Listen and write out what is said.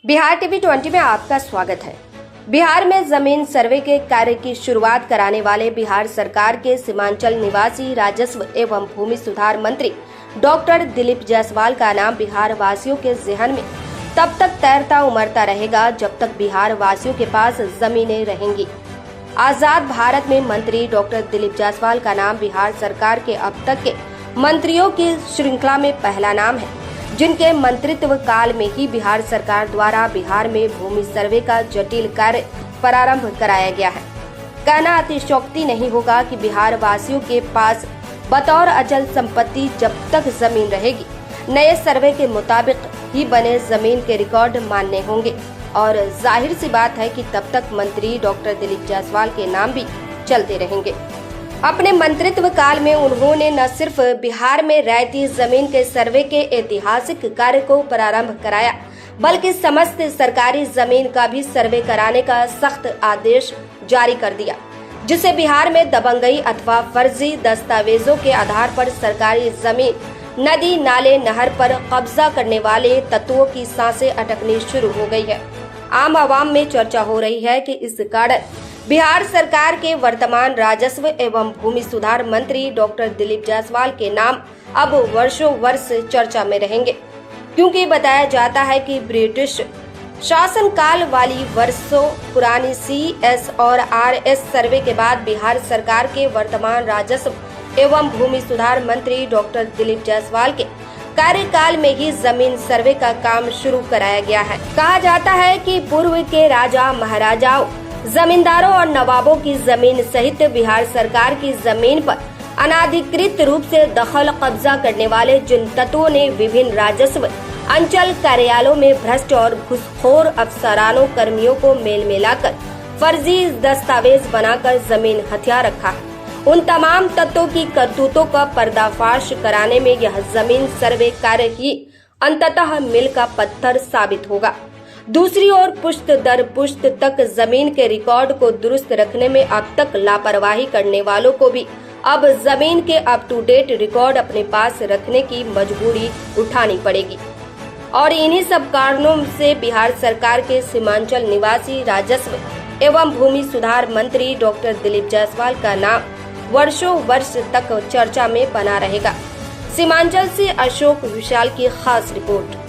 Bihar TV 20 में आपका स्वागत है। बिहार में जमीन सर्वे के कार्य की शुरुआत कराने वाले बिहार सरकार के सीमांचल निवासी राजस्व एवं भूमि सुधार मंत्री डॉक्टर दिलीप जायसवाल का नाम बिहार वासियों के ज़हन में तब तक तैरता उमड़ता रहेगा जब तक बिहार वासियों के पास जमीनें रहेंगी। आजाद भारत में मंत्री डॉक्टर दिलीप जायसवाल का नाम बिहार सरकार के अब तक के मंत्रियों की श्रृंखला में पहला नाम है, जिनके मंत्रित्व काल में ही बिहार सरकार द्वारा बिहार में भूमि सर्वे का जटिल कार्य प्रारंभ कराया गया है। कहना अतिशयोक्ति नहीं होगा कि बिहार वासियों के पास बतौर अचल संपत्ति जब तक जमीन रहेगी, नए सर्वे के मुताबिक ही बने जमीन के रिकॉर्ड मान्य होंगे और जाहिर सी बात है कि तब तक मंत्री डॉक्टर दिलीप जायसवाल के नाम भी चलते रहेंगे। अपने मंत्रित्व काल में उन्होंने न सिर्फ बिहार में रैयती जमीन के सर्वे के ऐतिहासिक कार्य को प्रारंभ कराया, बल्कि समस्त सरकारी जमीन का भी सर्वे कराने का सख्त आदेश जारी कर दिया, जिससे बिहार में दबंगई अथवा फर्जी दस्तावेजों के आधार पर सरकारी जमीन, नदी नाले नहर पर कब्जा करने वाले तत्वों की सांसें अटकनी शुरू हो गई है। आम आवाम में चर्चा हो रही है कि इस कारण बिहार सरकार के वर्तमान राजस्व एवं भूमि सुधार मंत्री डॉक्टर दिलीप जायसवाल के नाम अब वर्षों वर्ष चर्चा में रहेंगे, क्योंकि बताया जाता है कि ब्रिटिश शासनकाल वाली वर्षों पुरानी CS और RS सर्वे के बाद बिहार सरकार के वर्तमान राजस्व एवं भूमि सुधार मंत्री डॉक्टर दिलीप जायसवाल के कार्यकाल में ही जमीन सर्वे का काम शुरू कराया गया है। कहा जाता है कि पूर्व के राजा महाराजाओं, जमींदारों और नवाबों की जमीन सहित बिहार सरकार की जमीन पर अनाधिकृत रूप से दखल कब्जा करने वाले जिन तत्वों ने विभिन्न राजस्व अंचल कार्यालयों में भ्रष्ट और घूसखोर अफसरानों कर्मियों को मेल मिलाकर फर्जी दस्तावेज बनाकर जमीन हथिया रखा है, उन तमाम तत्वों की करतूतों का पर्दाफाश कराने में यह जमीन सर्वे कार्य ही अंततः मील का पत्थर साबित होगा। दूसरी ओर पुश्त दर पुश्त तक जमीन के रिकॉर्ड को दुरुस्त रखने में अब तक लापरवाही करने वालों को भी अब जमीन के अप टू डेट रिकॉर्ड अपने पास रखने की मजबूरी उठानी पड़ेगी और इन्हीं सब कारणों से बिहार सरकार के सीमांचल निवासी राजस्व एवं भूमि सुधार मंत्री डॉक्टर दिलीप जायसवाल का नाम वर्षों वर्ष तक चर्चा में बना रहेगा। सीमांचल से अशोक विशाल की खास रिपोर्ट।